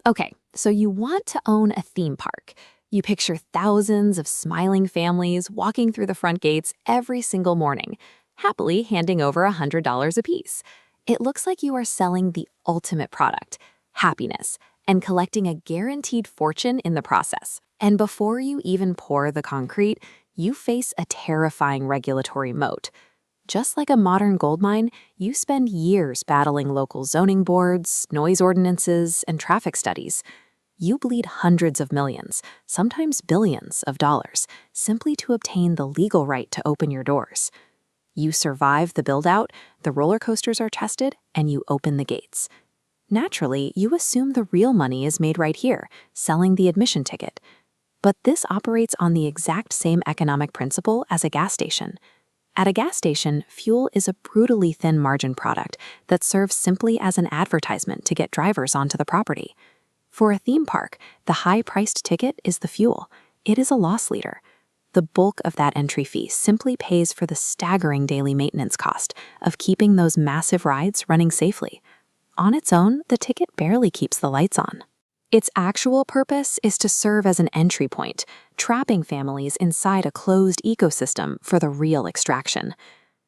Okay, so you want to own a theme park. You picture thousands of smiling families walking through the front gates every single morning, happily handing over $100 apiece. It looks like you are selling the ultimate product, happiness, and collecting a guaranteed fortune in the process. And before you even pour the concrete, you face a terrifying regulatory moat. Just like a modern gold mine, you spend years battling local zoning boards, noise ordinances, and traffic studies. You bleed hundreds of millions, sometimes billions of dollars, simply to obtain the legal right to open your doors. You survive the build-out, the roller coasters are tested, and you open the gates. Naturally, you assume the real money is made right here, selling the admission ticket. But this operates on the exact same economic principle as a gas station. At a gas station, fuel is a brutally thin margin product that serves simply as an advertisement to get drivers onto the property. For a theme park, the high-priced ticket is the fuel. It is a loss leader. The bulk of that entry fee simply pays for the staggering daily maintenance cost of keeping those massive rides running safely. On its own, the ticket barely keeps the lights on. Its actual purpose is to serve as an entry point, trapping families inside a closed ecosystem for the real extraction.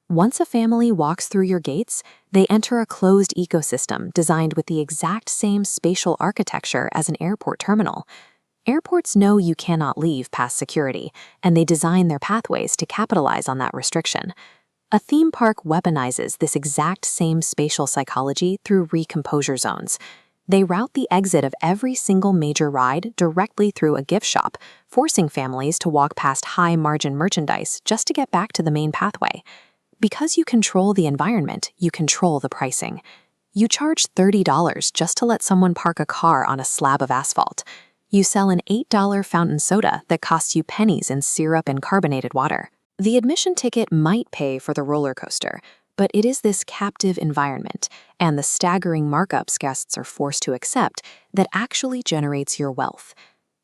Once a family walks through your gates, they enter a closed ecosystem designed with the exact same spatial architecture as an airport terminal. Airports know you cannot leave past security, and they design their pathways to capitalize on that restriction. A theme park weaponizes this exact same spatial psychology through recomposure zones. They route the exit of every single major ride directly through a gift shop, forcing families to walk past high-margin merchandise just to get back to the main pathway. Because you control the environment, you control the pricing. You charge $30 just to let someone park a car on a slab of asphalt. You sell an $8 fountain soda that costs you pennies in syrup and carbonated water. The admission ticket might pay for the roller coaster, but it is this captive environment and the staggering markups guests are forced to accept that actually generates your wealth.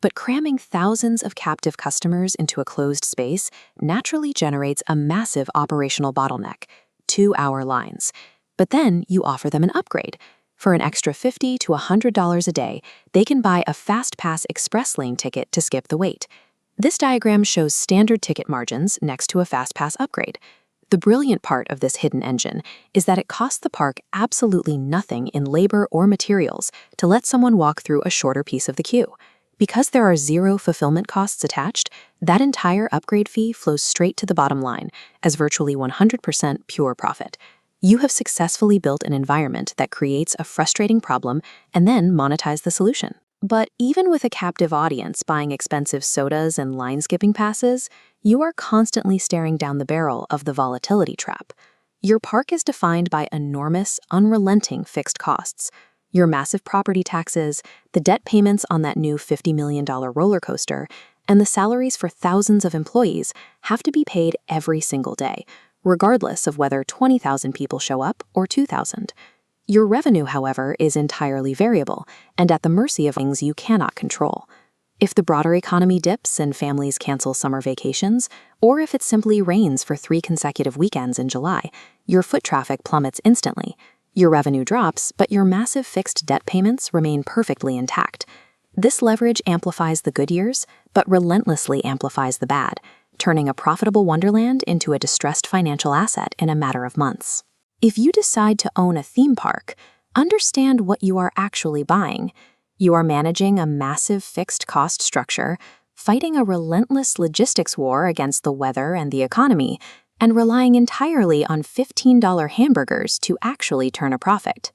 But cramming thousands of captive customers into a closed space naturally generates a massive operational bottleneck, 2-hour lines. But then you offer them an upgrade. For an extra $50 to $100 a day, they can buy a Fast Pass Express Lane ticket to skip the wait. This diagram shows standard ticket margins next to a Fast Pass upgrade. The brilliant part of this hidden engine is that it costs the park absolutely nothing in labor or materials to let someone walk through a shorter piece of the queue. Because there are zero fulfillment costs attached, that entire upgrade fee flows straight to the bottom line as virtually 100% pure profit. You have successfully built an environment that creates a frustrating problem and then monetize the solution. But even with a captive audience buying expensive sodas and line-skipping passes, you are constantly staring down the barrel of the volatility trap. Your park is defined by enormous, unrelenting fixed costs. Your massive property taxes, the debt payments on that new $50 million roller coaster, and the salaries for thousands of employees have to be paid every single day, regardless of whether 20,000 people show up or 2,000. Your revenue, however, is entirely variable and at the mercy of things you cannot control. If the broader economy dips and families cancel summer vacations, or if it simply rains for 3 consecutive weekends in July, your foot traffic plummets instantly. Your revenue drops, but your massive fixed debt payments remain perfectly intact. This leverage amplifies the good years, but relentlessly amplifies the bad, turning a profitable wonderland into a distressed financial asset in a matter of months. If you decide to own a theme park, understand what you are actually buying. You are managing a massive fixed cost structure, fighting a relentless logistics war against the weather and the economy, and relying entirely on $15 hamburgers to actually turn a profit.